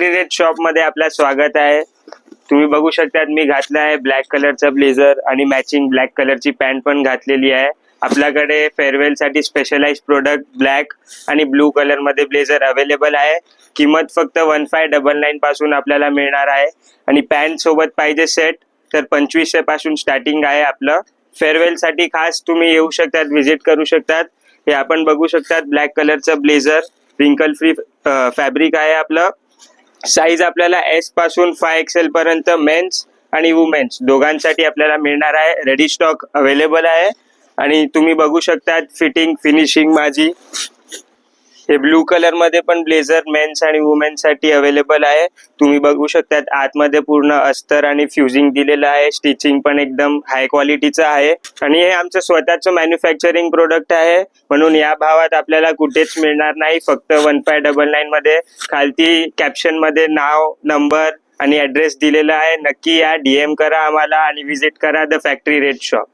Red shop मध्ये आपलं स्वागत आहे। तुम्ही बघू शकता मी घातला आहे ब्लॅक कलरचा ब्लेझर आणि मॅचिंग ब्लॅक कलरची पॅन्ट पण घातलेली आहे। आपल्याकडे फेअरवेल साठी स्पेशलाइज्ड प्रोडक्ट ब्लॅक आणि ब्लू कलर मध्ये ब्लेझर अवेलेबल आहे। किंमत फक्त 1599 पासून आपल्याला मिळणार आहे आणि पॅन्ट सोबत पाहिजे सेट तर 2500 पासून स्टार्टिंग आहे। आपलं फेअरवेल साठी खास तुम्ही येऊ शकतात, विजिट करू शकतात। हे आपण बघू शकतात ब्लॅक कलरचं ब्लेझर रिंकल फ्री फॅब्रिक आहे। आपलं साईज आपल्याला एस पासून 5XL पर्यंत मेन्स आणि वुमेन्स दोघांसाठी आपल्याला मिळणार आहे। रेडी स्टॉक अवेलेबल आहे आणि तुम्ही बघू शकता फिटिंग फिनिशिंग माझी। हे ब्लू कलर मध्ये पण ब्लेझर मेन्स आणि वुमेन्स साठी अवेलेबल आहे। तुम्ही बघू शकता आतमध्ये पूर्ण अस्तर आणि फ्युजिंग दिलेलं आहे। स्टिचिंग पण एकदम हाय क्वालिटीचं आहे आणि हे आमचं स्वतःचं मॅन्युफॅक्चरिंग प्रोडक्ट आहे, म्हणून या भावात आपल्याला कुठेच मिळणार नाही। फक्त 1599 मध्ये खालती कॅप्शन मध्ये नाव, नंबर आणि ऍड्रेस दिलेला आहे। नक्की या, DM करा आम्हाला आणि विजिट करा द फॅक्टरी रेड शॉप।